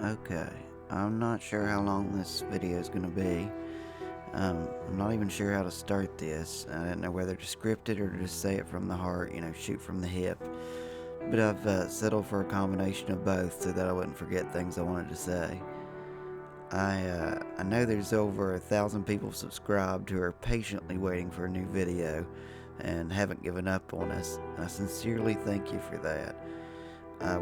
Okay, I'm not sure how long this video is going to be. I'm not even sure how to start this. I didn't know whether to script it or to just say it from the heart, shoot from the hip. But I've settled for a combination of both so that I wouldn't forget things I wanted to say. I know there's over 1,000 people subscribed who are patiently waiting for a new video and haven't given up on us. I sincerely thank you for that.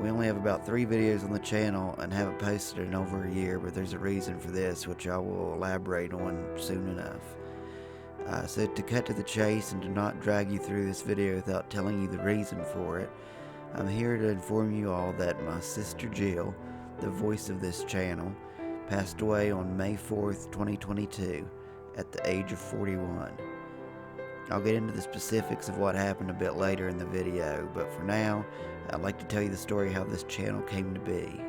We only have about 3 videos on the channel and haven't posted in over a year, but there's a reason for this, which I will elaborate on soon enough. So to cut to the chase and to not drag you through this video without telling you the reason for it, I'm here to inform you all that my sister Jill, the voice of this channel, passed away on May 4th, 2022, at the age of 41. I'll get into the specifics of what happened a bit later in the video, but for now, I'd like to tell you the story how this channel came to be.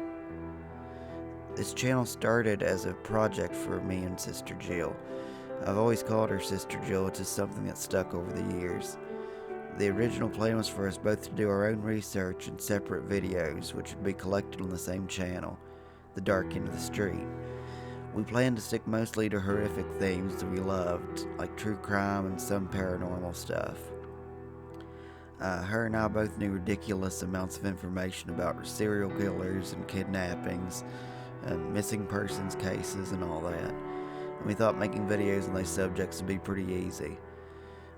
This channel started as a project for me and Sister Jill. I've always called her Sister Jill, it's just something that stuck over the years. The original plan was for us both to do our own research in separate videos, which would be collected on the same channel, The Dark End of the Street. We planned to stick mostly to horrific themes that we loved, like true crime and some paranormal stuff. Her and I both knew ridiculous amounts of information about serial killers and kidnappings and missing persons cases and all that. And we thought making videos on those subjects would be pretty easy.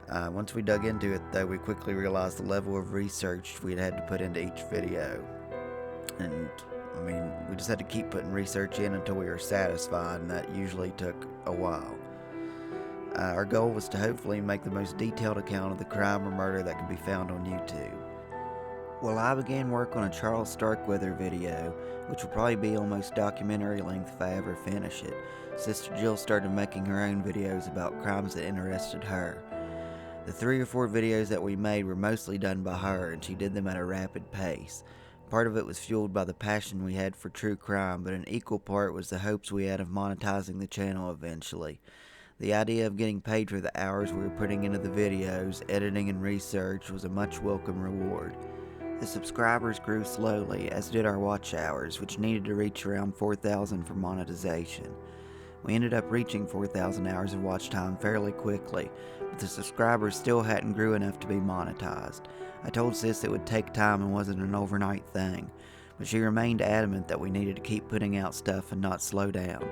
Once we dug into it, though, we quickly realized the level of research we'd had to put into each video. And we just had to keep putting research in until we were satisfied, and that usually took a while. Our goal was to hopefully make the most detailed account of the crime or murder that could be found on YouTube. Well, I began work on a Charles Starkweather video, which will probably be almost documentary length if I ever finish it. Sister Jill started making her own videos about crimes that interested her. The 3 or 4 videos that we made were mostly done by her, and she did them at a rapid pace. Part of it was fueled by the passion we had for true crime, but an equal part was the hopes we had of monetizing the channel eventually. The idea of getting paid for the hours we were putting into the videos, editing and research was a much welcome reward. The subscribers grew slowly, as did our watch hours, which needed to reach around 4,000 for monetization. We ended up reaching 4,000 hours of watch time fairly quickly, but the subscribers still hadn't grew enough to be monetized. I told Sis it would take time and wasn't an overnight thing, but she remained adamant that we needed to keep putting out stuff and not slow down.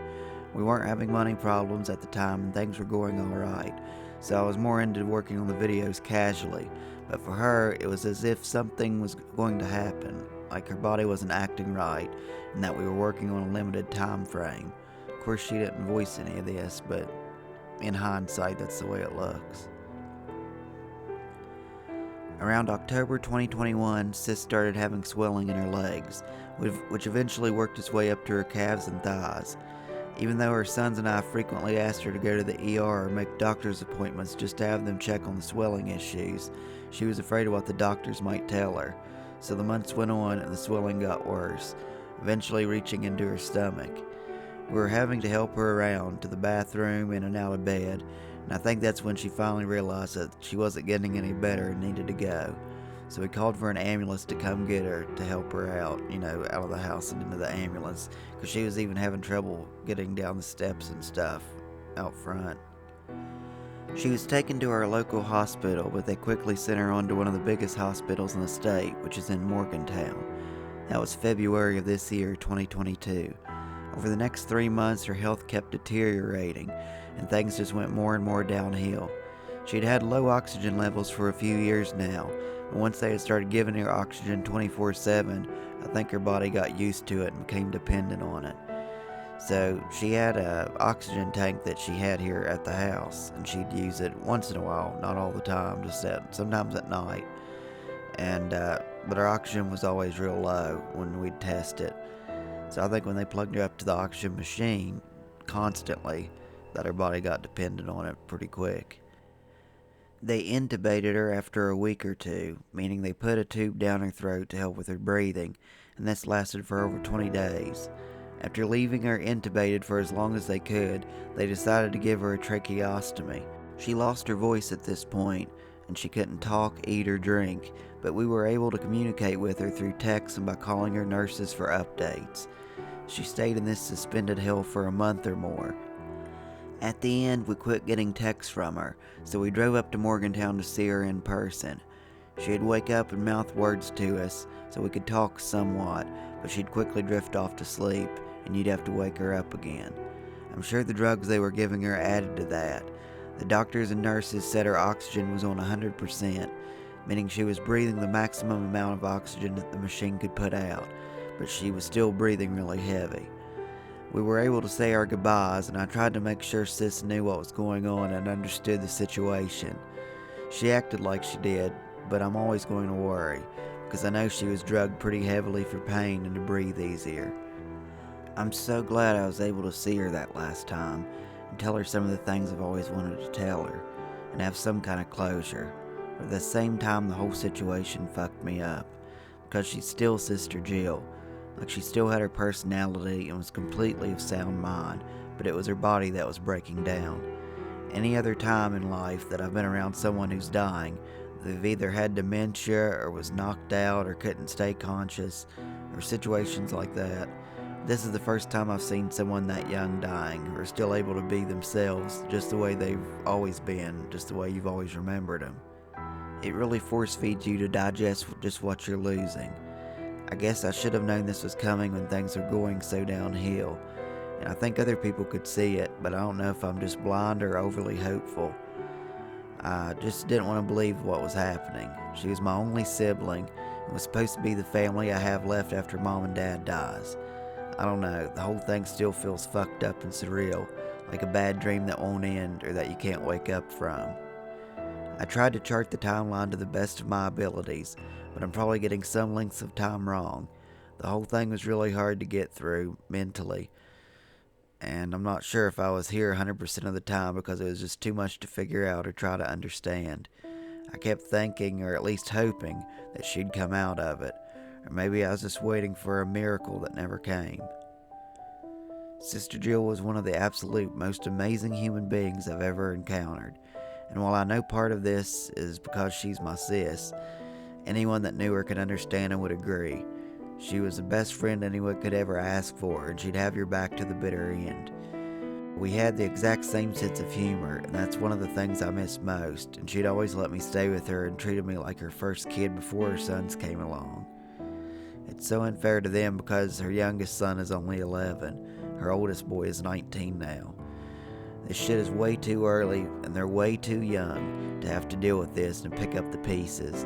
We weren't having money problems at the time and things were going alright, so I was more into working on the videos casually, but for her it was as if something was going to happen, like her body wasn't acting right and that we were working on a limited time frame. Of course, she didn't voice any of this, but in hindsight, that's the way it looks. Around October 2021, Sis started having swelling in her legs, which eventually worked its way up to her calves and thighs. Even though her sons and I frequently asked her to go to the ER or make doctor's appointments just to have them check on the swelling issues, she was afraid of what the doctors might tell her. So the months went on and the swelling got worse, eventually reaching into her stomach. We were having to help her around to the bathroom, in and out of bed, and I think that's when she finally realized that she wasn't getting any better and needed to go. So we called for an ambulance to come get her to help her out, out of the house and into the ambulance, because she was even having trouble getting down the steps and stuff out front. She was taken to our local hospital, but they quickly sent her on to one of the biggest hospitals in the state, which is in Morgantown. That was February of this year, 2022. Over the next 3 months, her health kept deteriorating, and things just went more and more downhill. She'd had low oxygen levels for a few years now, but once they had started giving her oxygen 24/7, I think her body got used to it and became dependent on it. So she had an oxygen tank that she had here at the house, and she'd use it once in a while, not all the time, sometimes at night. But her oxygen was always real low when we'd test it. So I think when they plugged her up to the oxygen machine constantly, that her body got dependent on it pretty quick. They intubated her after a week or 2, meaning they put a tube down her throat to help with her breathing, and this lasted for over 20 days. After leaving her intubated for as long as they could, they decided to give her a tracheostomy. She lost her voice at this point, and she couldn't talk, eat, or drink, but we were able to communicate with her through text and by calling her nurses for updates. She stayed in this suspended hell for a month or more. At the end, we quit getting texts from her, so we drove up to Morgantown to see her in person. She'd wake up and mouth words to us so we could talk somewhat, but she'd quickly drift off to sleep, and you'd have to wake her up again. I'm sure the drugs they were giving her added to that. The doctors and nurses said her oxygen was on 100%, meaning she was breathing the maximum amount of oxygen that the machine could put out, but she was still breathing really heavy. We were able to say our goodbyes, and I tried to make sure Sis knew what was going on and understood the situation. She acted like she did, but I'm always going to worry, because I know she was drugged pretty heavily for pain and to breathe easier. I'm so glad I was able to see her that last time and tell her some of the things I've always wanted to tell her, and have some kind of closure. But at the same time, the whole situation fucked me up, because she's still Sister Jill. Like, she still had her personality and was completely of sound mind, but it was her body that was breaking down. Any other time in life that I've been around someone who's dying, they've either had dementia or was knocked out or couldn't stay conscious, or situations like that. This is the first time I've seen someone that young dying, who are still able to be themselves just the way they've always been, just the way you've always remembered them. It really force feeds you to digest just what you're losing. I guess I should have known this was coming when things are going so downhill, and I think other people could see it, but I don't know if I'm just blind or overly hopeful. I just didn't want to believe what was happening. She was my only sibling, and was supposed to be the family I have left after Mom and Dad dies. I don't know, the whole thing still feels fucked up and surreal, like a bad dream that won't end or that you can't wake up from. I tried to chart the timeline to the best of my abilities, but I'm probably getting some lengths of time wrong. The whole thing was really hard to get through mentally, and I'm not sure if I was here 100% of the time because it was just too much to figure out or try to understand. I kept thinking, or at least hoping, that she'd come out of it, or maybe I was just waiting for a miracle that never came. Sister Jill was one of the absolute most amazing human beings I've ever encountered, and while I know part of this is because she's my sis, anyone that knew her could understand and would agree. She was the best friend anyone could ever ask for, and she'd have your back to the bitter end. We had the exact same sense of humor, and that's one of the things I miss most, and she'd always let me stay with her and treated me like her first kid before her sons came along. It's so unfair to them because her youngest son is only 11. Her oldest boy is 19 now. This shit is way too early, and they're way too young to have to deal with this and pick up the pieces.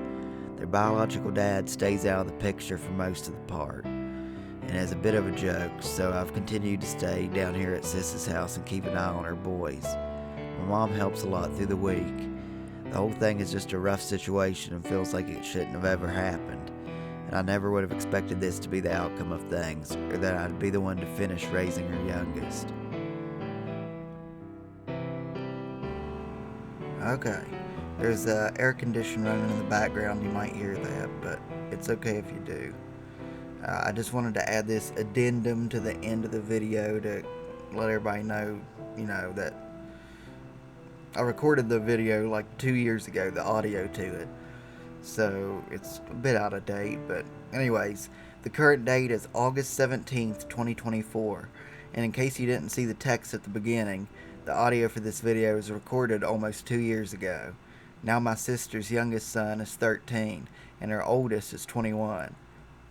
Their biological dad stays out of the picture for most of the part, and as a bit of a joke, so I've continued to stay down here at Sis's house and keep an eye on her boys. My mom helps a lot through the week. The whole thing is just a rough situation and feels like it shouldn't have ever happened, and I never would have expected this to be the outcome of things, or that I'd be the one to finish raising her youngest. Okay. There's air conditioning running in the background. You might hear that, but it's okay if you do. I just wanted to add this addendum to the end of the video to let everybody know, that I recorded the video like 2 years ago, the audio to it. So it's a bit out of date, but anyways, the current date is August 17th, 2024. And in case you didn't see the text at the beginning, the audio for this video was recorded almost 2 years ago. Now my sister's youngest son is 13, and her oldest is 21.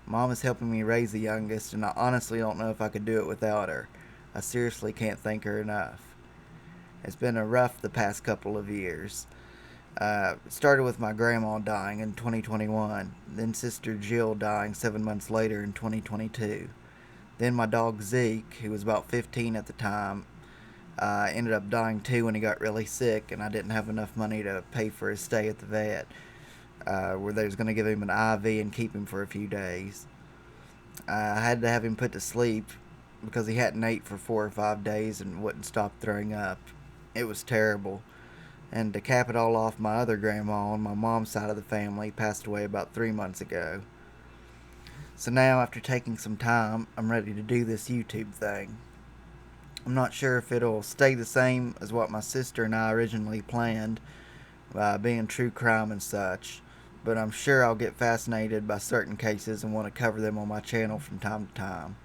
Mom is helping me raise the youngest, and I honestly don't know if I could do it without her. I seriously can't thank her enough. It's been the past couple of years. It started with my grandma dying in 2021, then Sister Jill dying 7 months later in 2022. Then my dog Zeke, who was about 15 at the time, ended up dying too when he got really sick, and I didn't have enough money to pay for his stay at the vet, where they was going to give him an IV and keep him for a few days. I had to have him put to sleep because he hadn't ate for 4 or 5 days and wouldn't stop throwing up. It was terrible. And to cap it all off, my other grandma on my mom's side of the family passed away about 3 months ago. So now, after taking some time, I'm ready to do this YouTube thing. I'm not sure if it'll stay the same as what my sister and I originally planned, being true crime and such, but I'm sure I'll get fascinated by certain cases and want to cover them on my channel from time to time.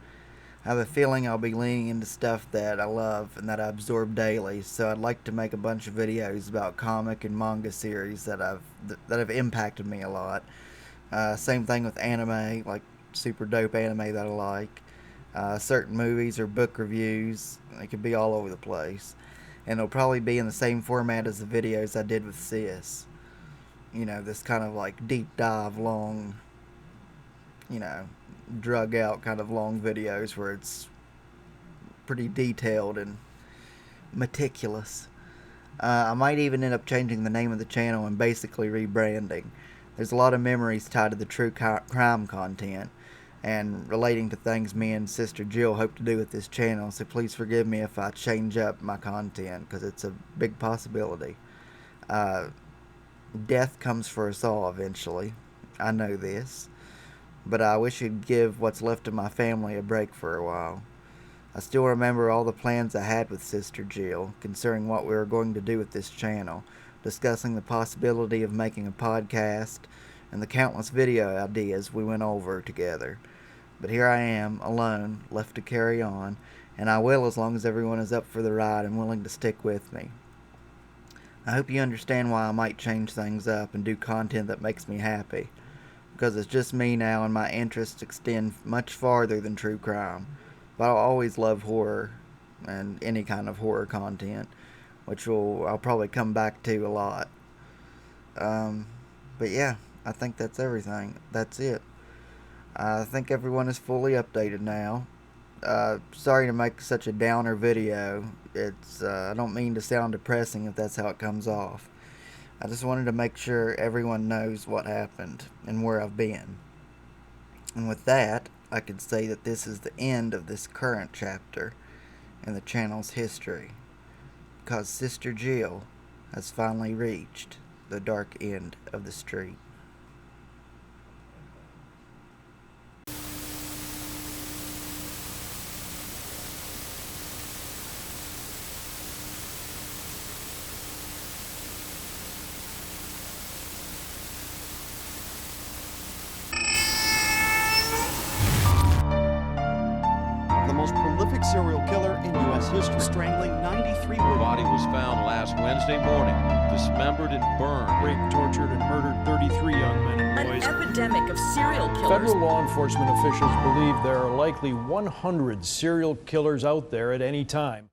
I have a feeling I'll be leaning into stuff that I love and that I absorb daily, so I'd like to make a bunch of videos about comic and manga series that have impacted me a lot. Same thing with anime, like super dope anime that I like. Certain movies or book reviews. It could be all over the place. And it'll probably be in the same format as the videos I did with Sis. You know, this kind of like deep dive, long, you know, drug out kind of long videos where it's pretty detailed and meticulous. I might even end up changing the name of the channel and basically rebranding. There's a lot of memories tied to the true crime content and relating to things me and Sister Jill hope to do with this channel, so please forgive me if I change up my content, because it's a big possibility. Death comes for us all eventually. I know this. But I wish you'd give what's left of my family a break for a while. I still remember all the plans I had with Sister Jill concerning what we were going to do with this channel, discussing the possibility of making a podcast, and the countless video ideas we went over together. But here I am, alone, left to carry on, and I will as long as everyone is up for the ride and willing to stick with me. I hope you understand why I might change things up and do content that makes me happy, because it's just me now and my interests extend much farther than true crime. But I'll always love horror and any kind of horror content, which I'll probably come back to a lot. But yeah, I think that's everything. That's it. I think everyone is fully updated now. Sorry to make such a downer video. I don't mean to sound depressing if that's how it comes off. I just wanted to make sure everyone knows what happened and where I've been. And with that, I can say that this is the end of this current chapter in the channel's history, because Sister Jill has finally reached the dark end of the street. The most prolific serial killer in U.S. history, strangling 93 women. Body was found last Wednesday morning, dismembered and burned. Raped, tortured, and murdered 33 young men and boys. An epidemic of serial killers. Federal law enforcement officials believe there are likely 100 serial killers out there at any time.